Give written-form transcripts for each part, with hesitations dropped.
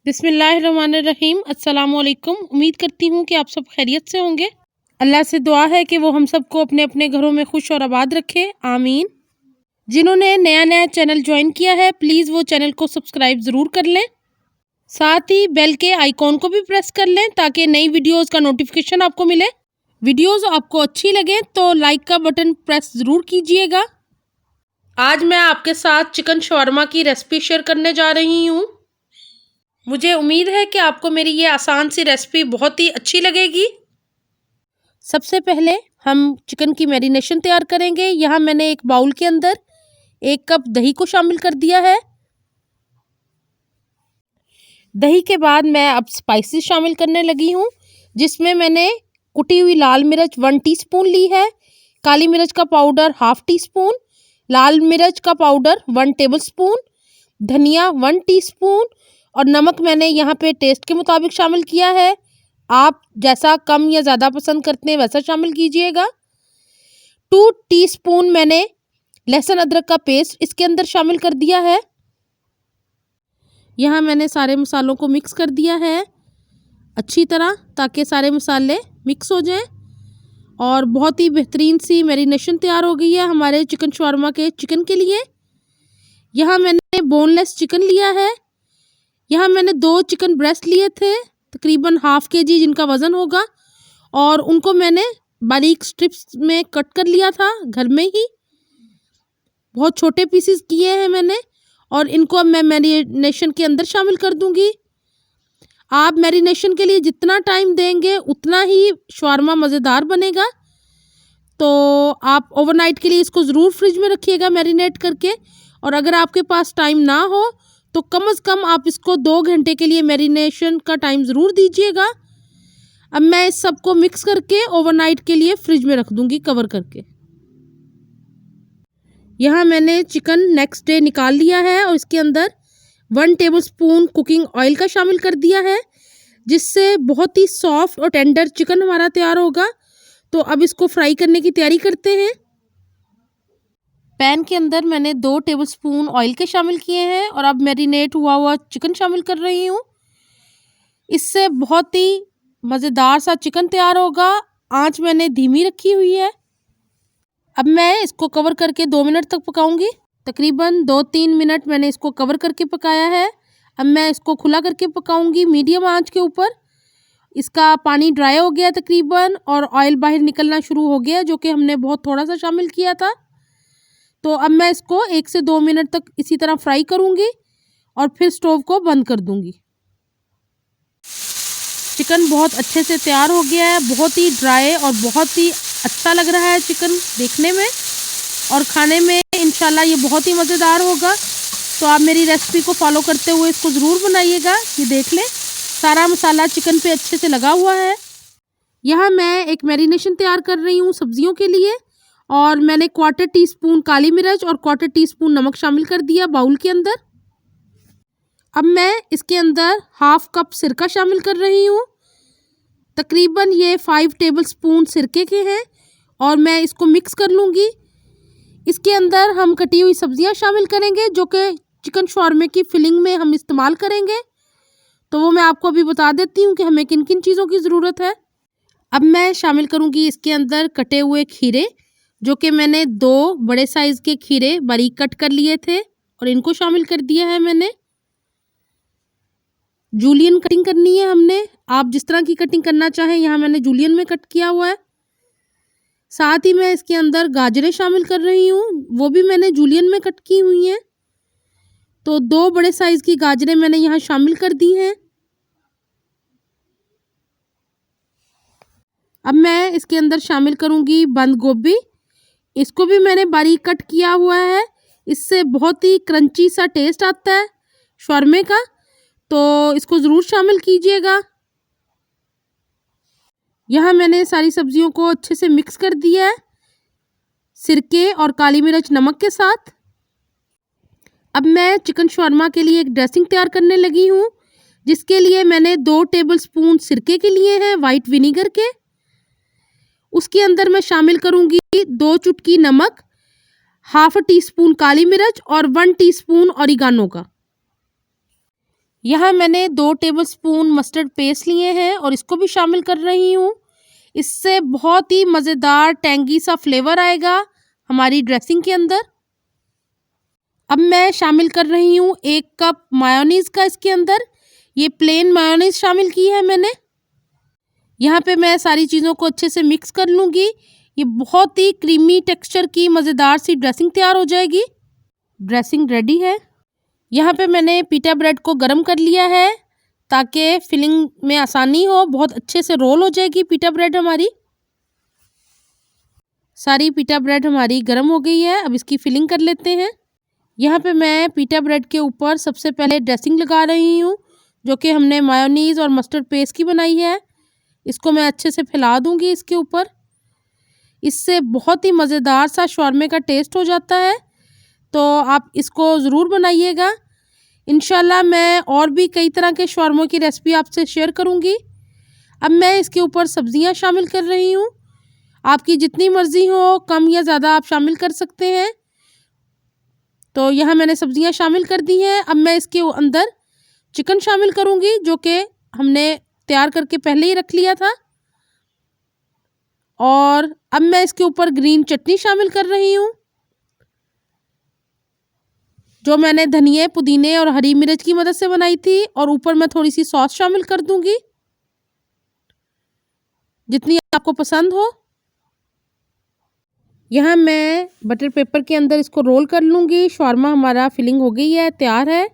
बिस्मिल्लाहिर्रहमानिर्रहीम। अस्सलाम वालेकुम। उम्मीद करती हूँ कि आप सब खैरियत से होंगे। अल्लाह से दुआ है कि वो हम सबको अपने अपने घरों में खुश और आबाद रखे, आमीन। जिन्होंने नया नया चैनल ज्वाइन किया है, प्लीज़ वो चैनल को सब्सक्राइब ज़रूर कर लें। साथ ही बेल के आइकॉन को भी प्रेस कर लें ताकि नई वीडियोज़ का नोटिफिकेशन आपको मिले। वीडियोज़ आपको अच्छी लगे तो लाइक का बटन प्रेस ज़रूर कीजिएगा। आज मैं आपके साथ चिकन शवारमा की रेसिपी शेयर करने जा रही हूँ। मुझे उम्मीद है कि आपको मेरी ये आसान सी रेसिपी बहुत ही अच्छी लगेगी। सबसे पहले हम चिकन की मैरिनेशन तैयार करेंगे। यहाँ मैंने एक बाउल के अंदर 1 कप दही को शामिल कर दिया है। दही के बाद मैं अब स्पाइसेस शामिल करने लगी हूँ, जिसमें मैंने कुटी हुई लाल मिर्च 1 टीस्पून ली है, काली मिर्च का पाउडर 1/2 टीस्पून, लाल मिर्च का पाउडर 1 टेबलस्पून, धनिया 1 टीस्पून और नमक मैंने यहाँ पे टेस्ट के मुताबिक शामिल किया है। आप जैसा कम या ज़्यादा पसंद करते हैं वैसा शामिल कीजिएगा। 2 टीस्पून मैंने लहसुन अदरक का पेस्ट इसके अंदर शामिल कर दिया है। यहाँ मैंने सारे मसालों को मिक्स कर दिया है अच्छी तरह, ताकि सारे मसाले मिक्स हो जाएं और बहुत ही बेहतरीन सी मैरिनेशन तैयार हो गई है हमारे चिकन शवारमा के चिकन के लिए। यहाँ मैंने बोनलेस चिकन लिया है। यहाँ मैंने 2 चिकन ब्रेस्ट लिए थे, तकरीबन 1/2 kg जिनका वज़न होगा, और उनको मैंने बारीक स्ट्रिप्स में कट कर लिया था घर में ही। बहुत छोटे पीसेस किए हैं मैंने, और इनको अब मैं मैरिनेशन के अंदर शामिल कर दूंगी। आप मैरिनेशन के लिए जितना टाइम देंगे उतना ही शवारमा मज़ेदार बनेगा। तो आप ओवरनाइट के लिए इसको ज़रूर फ्रिज में रखिएगा मैरिनेट करके, और अगर आपके पास टाइम ना हो तो कम से कम आप इसको 2 घंटे के लिए मैरिनेशन का टाइम ज़रूर दीजिएगा। अब मैं इस सब को मिक्स करके ओवरनाइट के लिए फ्रिज में रख दूंगी कवर करके। यहाँ मैंने चिकन नेक्स्ट डे निकाल लिया है और इसके अंदर 1 टेबलस्पून कुकिंग ऑयल का शामिल कर दिया है, जिससे बहुत ही सॉफ्ट और टेंडर चिकन हमारा तैयार होगा। तो अब इसको फ्राई करने की तैयारी करते हैं। पैन के अंदर मैंने 2 टेबलस्पून ऑयल के शामिल किए हैं और अब मैरिनेट हुआ हुआ चिकन शामिल कर रही हूँ। इससे बहुत ही मज़ेदार सा चिकन तैयार होगा। आंच मैंने धीमी रखी हुई है। अब मैं इसको कवर करके 2 मिनट तक पकाऊंगी। तकरीबन 2-3 मिनट मैंने इसको कवर करके पकाया है। अब मैं इसको खुला करके पकाऊंगी मीडियम आंच के ऊपर। इसका पानी ड्राई हो गया तकरीबन, और ऑयल बाहर निकलना शुरू हो गया, जो कि हमने बहुत थोड़ा सा शामिल किया था। तो अब मैं इसको 1 से 2 मिनट तक इसी तरह फ्राई करूंगी और फिर स्टोव को बंद कर दूंगी। चिकन बहुत अच्छे से तैयार हो गया है, बहुत ही ड्राई और बहुत ही अच्छा लग रहा है चिकन देखने में, और खाने में इंशाल्लाह ये बहुत ही मज़ेदार होगा। तो आप मेरी रेसिपी को फॉलो करते हुए इसको ज़रूर बनाइएगा। ये देख लें, सारा मसाला चिकन पे अच्छे से लगा हुआ है। यहाँ मैं एक मैरिनेशन तैयार कर रही हूँ सब्जियों के लिए, और मैंने 1/4 टीस्पून काली मिर्च और 1/4 टीस्पून नमक शामिल कर दिया बाउल के अंदर। अब मैं इसके अंदर 1/2 कप सिरका शामिल कर रही हूँ। तकरीबन ये 5 टेबलस्पून सिरके के हैं, और मैं इसको मिक्स कर लूँगी। इसके अंदर हम कटी हुई सब्जियां शामिल करेंगे, जो कि चिकन शवारमे की फिलिंग में हम इस्तेमाल करेंगे। तो वो मैं आपको अभी बता देती हूँ कि हमें किन किन चीज़ों की ज़रूरत है। अब मैं शामिल करूँगी इसके अंदर कटे हुए खीरे, जो कि मैंने 2 बड़े साइज़ के खीरे बारीक कट कर लिए थे और इनको शामिल कर दिया है मैंने। जूलियन कटिंग करनी है हमने, आप जिस तरह की कटिंग करना चाहें, यहाँ मैंने जूलियन में कट किया हुआ है। साथ ही मैं इसके अंदर गाजरें शामिल कर रही हूँ, वो भी मैंने जूलियन में कट की हुई हैं। तो 2 बड़े साइज़ की गाजरें मैंने यहाँ शामिल कर दी हैं। अब मैं इसके अंदर शामिल करूँगी बंद गोभी। इसको भी मैंने बारीक कट किया हुआ है। इससे बहुत ही क्रंची सा टेस्ट आता है शवारमे का, तो इसको ज़रूर शामिल कीजिएगा। यहाँ मैंने सारी सब्जियों को अच्छे से मिक्स कर दिया है सिरके और काली मिर्च नमक के साथ। अब मैं चिकन शवारमा के लिए एक ड्रेसिंग तैयार करने लगी हूँ, जिसके लिए मैंने 2 टेबलस्पून सिरके के लिए हैं वाइट विनीगर के। उसके अंदर मैं शामिल करूँगी 2 चुटकी नमक, 1/2 टीस्पून काली मिर्च और 1 टीस्पून ऑरिगानो का। यहाँ मैंने 2 टेबलस्पून मस्टर्ड पेस्ट लिए हैं और इसको भी शामिल कर रही हूँ। इससे बहुत ही मज़ेदार टैंगी सा फ्लेवर आएगा हमारी ड्रेसिंग के अंदर। अब मैं शामिल कर रही हूँ 1 कप मायोनीज़ का इसके अंदर। ये प्लेन मायोनीज़ शामिल की है मैंने। यहाँ पे मैं सारी चीज़ों को अच्छे से मिक्स कर लूँगी। ये बहुत ही क्रीमी टेक्सचर की मज़ेदार सी ड्रेसिंग तैयार हो जाएगी। ड्रेसिंग रेडी है। यहाँ पे मैंने पिटा ब्रेड को गरम कर लिया है ताकि फिलिंग में आसानी हो। बहुत अच्छे से रोल हो जाएगी पिटा ब्रेड हमारी। सारी पिटा ब्रेड हमारी गरम हो गई है। अब इसकी फिलिंग कर लेते हैं। यहाँ पे मैं पिटा ब्रेड के ऊपर सबसे पहले ड्रेसिंग लगा रही हूँ, जो कि हमने मायोनीज़ और मस्टर्ड पेस्ट की बनाई है। इसको मैं अच्छे से फैला दूँगी इसके ऊपर। इससे बहुत ही मज़ेदार सा शॉर्मे का टेस्ट हो जाता है, तो आप इसको ज़रूर बनाइएगा। इंशाल्लाह मैं और भी कई तरह के शॉर्मों की रेसिपी आपसे शेयर करूँगी। अब मैं इसके ऊपर सब्ज़ियाँ शामिल कर रही हूँ। आपकी जितनी मर्ज़ी हो, कम या ज़्यादा आप शामिल कर सकते हैं। तो यहाँ मैंने सब्ज़ियाँ शामिल कर दी हैं। अब मैं इसके अंदर चिकन शामिल करूँगी, जो कि हमने तैयार करके पहले ही रख लिया था। और अब मैं इसके ऊपर ग्रीन चटनी शामिल कर रही हूँ, जो मैंने धनिए, पुदीने और हरी मिर्च की मदद से बनाई थी। और ऊपर मैं थोड़ी सी सॉस शामिल कर दूँगी, जितनी आपको पसंद हो। यहाँ मैं बटर पेपर के अंदर इसको रोल कर लूँगी। शॉर्मा हमारा फिलिंग हो गई है, तैयार है।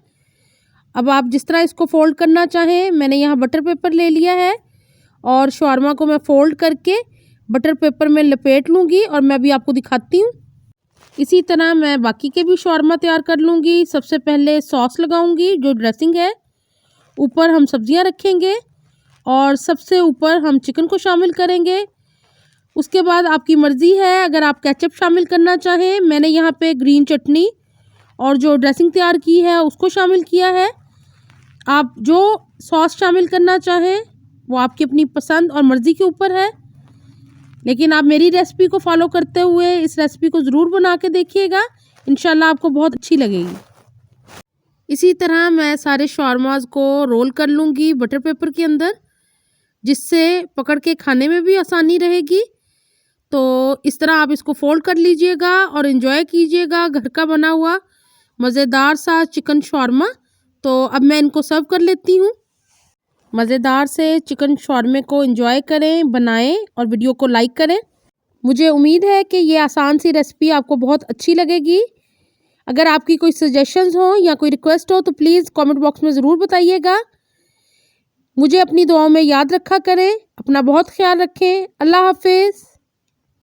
अब आप जिस तरह इसको फ़ोल्ड करना चाहें, मैंने यहाँ बटर पेपर ले लिया है और शॉर्मा को मैं फ़ोल्ड करके बटर पेपर में लपेट लूँगी और मैं भी आपको दिखाती हूँ। इसी तरह मैं बाकी के भी शॉर्मा तैयार कर लूँगी। सबसे पहले सॉस लगाऊँगी, जो ड्रेसिंग है। ऊपर हम सब्जियाँ रखेंगे और सबसे ऊपर हम चिकन को शामिल करेंगे। उसके बाद आपकी मर्ज़ी है, अगर आप केचप शामिल करना चाहें। मैंने यहाँ पे ग्रीन चटनी और जो ड्रेसिंग तैयार की है उसको शामिल किया है। आप जो सॉस शामिल करना चाहें वो आपकी अपनी पसंद और मर्ज़ी के ऊपर है, लेकिन आप मेरी रेसिपी को फॉलो करते हुए इस रेसिपी को ज़रूर बना के देखिएगा। इंशाल्लाह आपको बहुत अच्छी लगेगी। इसी तरह मैं सारे शॉर्माज़ को रोल कर लूँगी बटर पेपर के अंदर, जिससे पकड़ के खाने में भी आसानी रहेगी। तो इस तरह आप इसको फ़ोल्ड कर लीजिएगा और एंजॉय कीजिएगा घर का बना हुआ मज़ेदार सा चिकन शॉर्मा। तो अब मैं इनको सर्व कर लेती हूँ। मज़ेदार से चिकन शॉर्मे को एंजॉय करें, बनाएं और वीडियो को लाइक करें। मुझे उम्मीद है कि ये आसान सी रेसिपी आपको बहुत अच्छी लगेगी। अगर आपकी कोई सजेशंस हो या कोई रिक्वेस्ट हो तो प्लीज़ कमेंट बॉक्स में ज़रूर बताइएगा। मुझे अपनी दुआओं में याद रखा करें। अपना बहुत ख्याल रखें। अल्लाह हाफ़िज़।